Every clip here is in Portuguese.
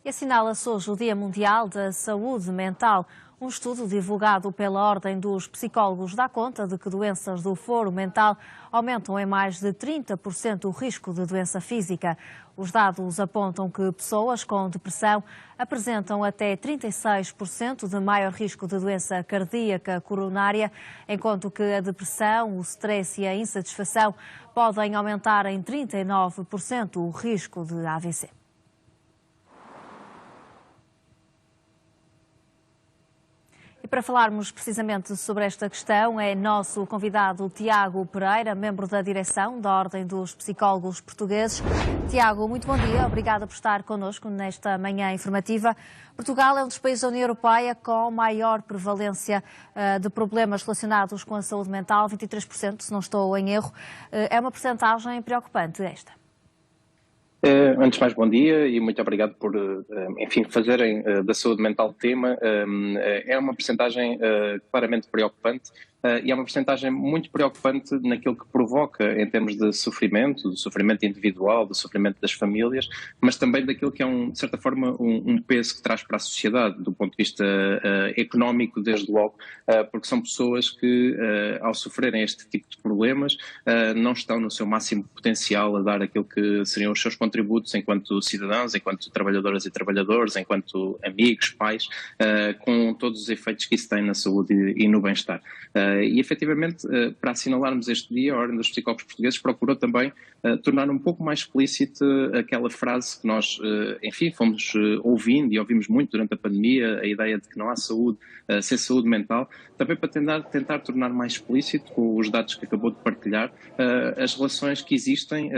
E assinala-se hoje o Dia Mundial da Saúde Mental. Um estudo divulgado pela Ordem dos Psicólogos dá conta de que doenças do foro mental aumentam em mais de 30% o risco de doença física. Os dados apontam que pessoas com depressão apresentam até 36% de maior risco de doença cardíaca coronária, enquanto que a depressão, o stress e a insatisfação podem aumentar em 39% o risco de AVC. E para falarmos precisamente sobre esta questão, é nosso convidado Tiago Pereira, membro da direção da Ordem dos Psicólogos Portugueses. Tiago, muito bom dia. Obrigada por estar connosco nesta manhã informativa. Portugal é um dos países da União Europeia com maior prevalência de problemas relacionados com a saúde mental, 23%, se não estou em erro. É uma percentagem preocupante esta. Antes de mais, bom dia e muito obrigado por, fazerem da saúde mental tema. É uma percentagem claramente preocupante e é uma percentagem muito preocupante naquilo que provoca em termos de sofrimento, do sofrimento individual, do sofrimento das famílias, mas também daquilo que é, de certa forma, um peso que traz para a sociedade, do ponto de vista económico, desde logo, porque são pessoas que, ao sofrerem este tipo de problemas, não estão no seu máximo potencial a dar aquilo que seriam os seus contributos enquanto cidadãos, enquanto trabalhadoras e trabalhadores, enquanto amigos, pais, com todos os efeitos que isso tem na saúde e no bem-estar. E, efetivamente, para assinalarmos este dia, a Ordem dos Psicólogos Portugueses procurou também tornar um pouco mais explícita aquela frase que nós, fomos ouvindo e ouvimos muito durante a pandemia, a ideia de que não há saúde sem saúde mental, também para tentar tornar mais explícito, com os dados que acabou de partilhar, as relações que existem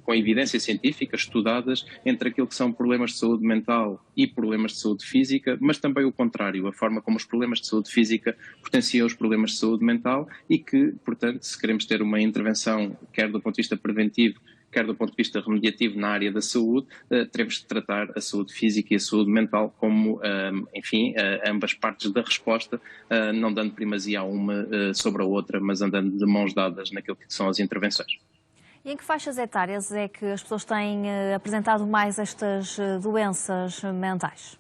com evidência científica, estudadas, entre aquilo que são problemas de saúde mental e problemas de saúde física, mas também o contrário, a forma como os problemas de saúde física potenciam os problemas de saúde mental e que, portanto, se queremos ter uma intervenção, quer do ponto de vista preventivo, quer do ponto de vista remediativo na área da saúde, teremos de tratar a saúde física e a saúde mental como, ambas partes da resposta, não dando primazia a uma sobre a outra, mas andando de mãos dadas naquilo que são as intervenções. E em que faixas etárias é que as pessoas têm apresentado mais estas doenças mentais?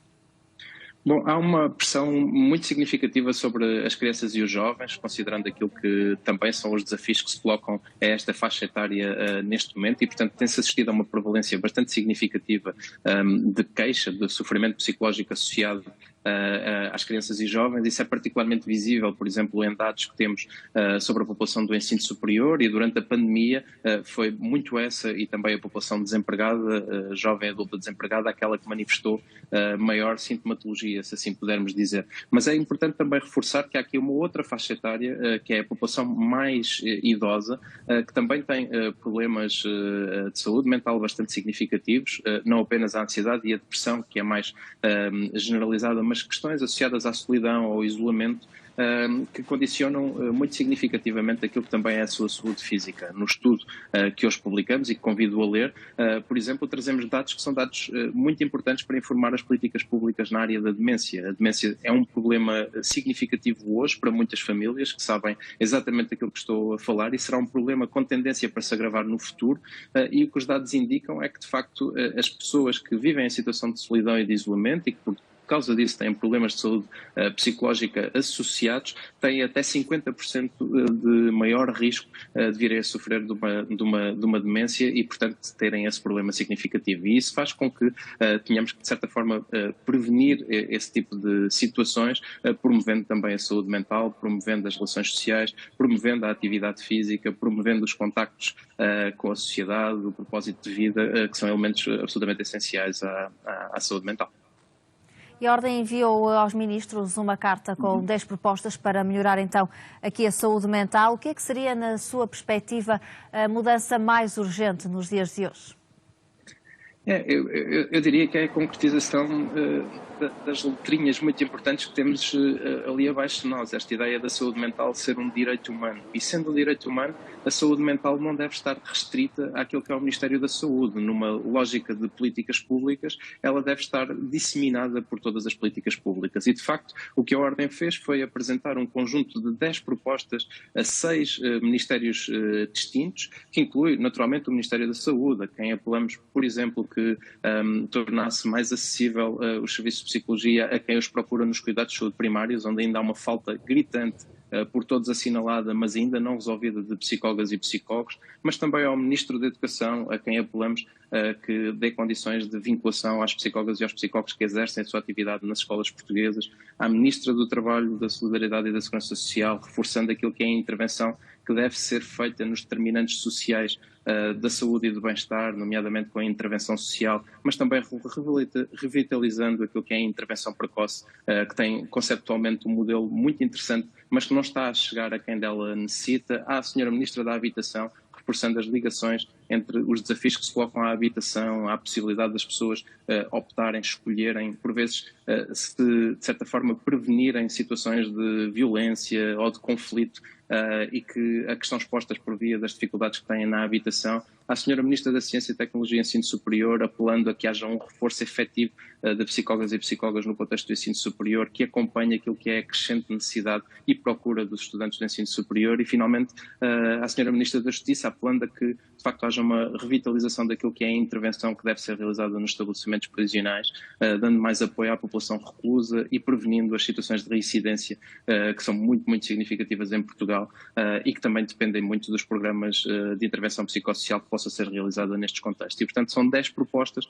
Bom, há uma pressão muito significativa sobre as crianças e os jovens, considerando aquilo que também são os desafios que se colocam a esta faixa etária neste momento e, portanto, tem-se assistido a uma prevalência bastante significativa de queixa, de sofrimento psicológico associado às crianças e jovens. Isso é particularmente visível, por exemplo, em dados que temos sobre a população do ensino superior, e durante a pandemia foi muito essa e também a população desempregada, jovem adulta desempregada, aquela que manifestou maior sintomatologia, se assim pudermos dizer. Mas é importante também reforçar que há aqui uma outra faixa etária, que é a população mais idosa, que também tem problemas de saúde mental bastante significativos, não apenas a ansiedade e a depressão, que é mais generalizada, mas questões associadas à solidão, ao isolamento, que condicionam muito significativamente aquilo que também é a sua saúde física. No estudo que hoje publicamos e que convido a ler, por exemplo, trazemos dados que são dados muito importantes para informar as políticas públicas na área da demência. A demência é um problema significativo hoje para muitas famílias que sabem exatamente aquilo que estou a falar, e será um problema com tendência para se agravar no futuro, e o que os dados indicam é que, de facto, as pessoas que vivem em situação de solidão e de isolamento e que, por causa disso, têm problemas de saúde psicológica associados, têm até 50% de maior risco de virem a sofrer de uma demência e, portanto, terem esse problema significativo. E isso faz com que tenhamos que, de certa forma, prevenir esse tipo de situações, promovendo também a saúde mental, promovendo as relações sociais, promovendo a atividade física, promovendo os contactos com a sociedade, o propósito de vida, que são elementos absolutamente essenciais à saúde mental. E a Ordem enviou aos ministros uma carta com 10 propostas para melhorar, então, aqui a saúde mental. O que é que seria, na sua perspectiva, a mudança mais urgente nos dias de hoje? Eu diria que é a concretização das letrinhas muito importantes que temos ali abaixo de nós, esta ideia da saúde mental ser um direito humano. E sendo um direito humano, a saúde mental não deve estar restrita àquilo que é o Ministério da Saúde. Numa lógica de políticas públicas, ela deve estar disseminada por todas as políticas públicas. E, de facto, o que a Ordem fez foi apresentar um conjunto de 10 propostas a 6 ministérios distintos, que inclui, naturalmente, o Ministério da Saúde, a quem apelamos, por exemplo, que tornasse mais acessível os serviços de psicologia a quem os procura nos cuidados de saúde primários, onde ainda há uma falta gritante por todos assinalada, mas ainda não resolvida, de psicólogas e psicólogos, mas também ao Ministro da Educação, a quem apelamos que dê condições de vinculação às psicólogas e aos psicólogos que exercem a sua atividade nas escolas portuguesas, à Ministra do Trabalho, da Solidariedade e da Segurança Social, reforçando aquilo que é a intervenção que deve ser feita nos determinantes sociais da saúde e do bem-estar, nomeadamente com a intervenção social, mas também revitalizando aquilo que é a intervenção precoce, que tem conceptualmente um modelo muito interessante, mas que não está a chegar a quem dela necessita. À Sra. Ministra da Habitação, reforçando as ligações entre os desafios que se colocam à habitação, à possibilidade das pessoas optarem, escolherem, por vezes, de certa forma, prevenirem situações de violência ou de conflito e que estão expostas por via das dificuldades que têm na habitação. À Sra. Ministra da Ciência, Tecnologia e Ensino Superior, apelando a que haja um reforço efetivo de psicólogas e psicólogas no contexto do ensino superior, que acompanhe aquilo que é a crescente necessidade e procura dos estudantes do ensino superior. E, finalmente, à Sra. Ministra da Justiça, apelando a que, de facto, haja uma revitalização daquilo que é a intervenção que deve ser realizada nos estabelecimentos prisionais, dando mais apoio à população reclusa e prevenindo as situações de reincidência, que são muito, muito significativas em Portugal e que também dependem muito dos programas de intervenção psicossocial que possa ser realizada nestes contextos. E, portanto, são 10 propostas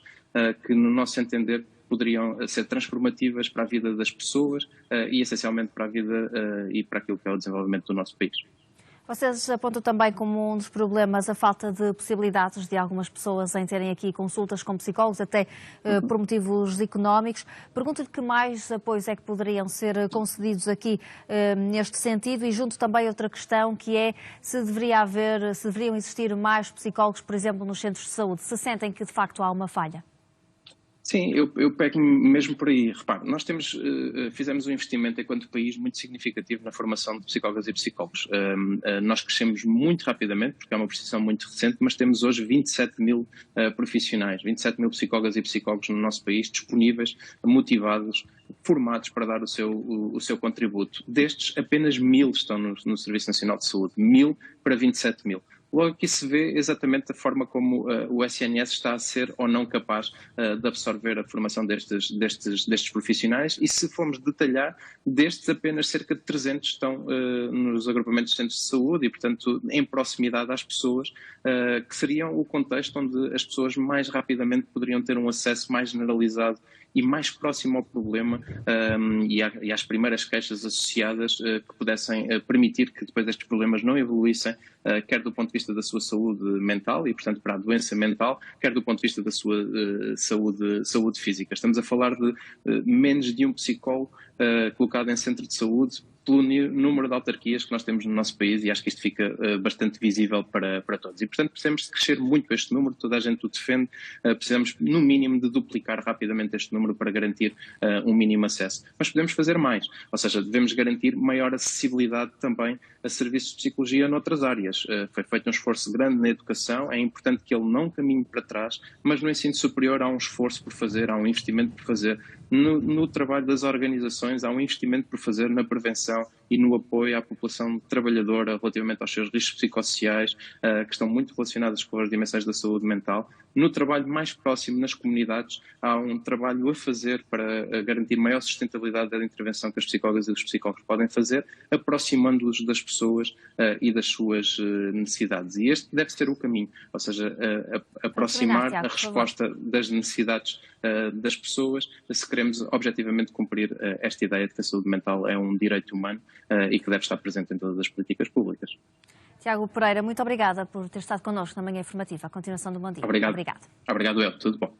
que, no nosso entender, poderiam ser transformativas para a vida das pessoas e, essencialmente, para a vida e para aquilo que é o desenvolvimento do nosso país. Vocês apontam também como um dos problemas a falta de possibilidades de algumas pessoas em terem aqui consultas com psicólogos, até por motivos económicos. Pergunto-lhe que mais apoios é que poderiam ser concedidos aqui neste sentido, e junto também outra questão, que é se deveriam existir mais psicólogos, por exemplo, nos centros de saúde. Se sentem que de facto há uma falha? Sim, eu pego mesmo por aí. Repare, nós fizemos um investimento enquanto país muito significativo na formação de psicólogas e psicólogos. Nós crescemos muito rapidamente, porque é uma profissão muito recente, mas temos hoje 27 mil profissionais, 27 mil psicólogas e psicólogos no nosso país, disponíveis, motivados, formados para dar o seu contributo. Destes, apenas 1000 estão no Serviço Nacional de Saúde, 1000 para 27 mil. Logo aqui se vê exatamente a forma como o SNS está a ser ou não capaz de absorver a formação destes profissionais, e se formos detalhar, destes apenas cerca de 300 estão nos agrupamentos de centros de saúde e, portanto, em proximidade às pessoas, que seriam o contexto onde as pessoas mais rapidamente poderiam ter um acesso mais generalizado e mais próximo ao problema e às primeiras queixas associadas que pudessem permitir que depois estes problemas não evoluíssem, quer do ponto de vista da sua saúde mental e, portanto, para a doença mental, quer do ponto de vista da sua saúde física. Estamos a falar de menos de um psicólogo colocado em centro de saúde pelo número de autarquias que nós temos no nosso país, e acho que isto fica bastante visível para todos. E, portanto, precisamos de crescer muito este número, toda a gente o defende, precisamos, no mínimo, de duplicar rapidamente este número para garantir um mínimo acesso. Mas podemos fazer mais, ou seja, devemos garantir maior acessibilidade também a serviços de psicologia noutras áreas. Foi feito um esforço grande na educação, é importante que ele não caminhe para trás, mas no ensino superior há um esforço por fazer, há um investimento por fazer. No trabalho das organizações há um investimento por fazer na prevenção e no apoio à população trabalhadora relativamente aos seus riscos psicossociais, que estão muito relacionados com as dimensões da saúde mental. No trabalho mais próximo nas comunidades, há um trabalho a fazer para garantir maior sustentabilidade da intervenção que as psicólogas e os psicólogos podem fazer, aproximando-os das pessoas e das suas necessidades. E este deve ser o caminho, ou seja, aproximar a resposta das necessidades das pessoas, se queremos objetivamente cumprir esta ideia de que a saúde mental é um direito humano e que deve estar presente em todas as políticas públicas. Tiago Pereira, muito obrigada por ter estado connosco na Manhã Informativa. A continuação do bom dia. Obrigado. Obrigado, eu. Tudo bom.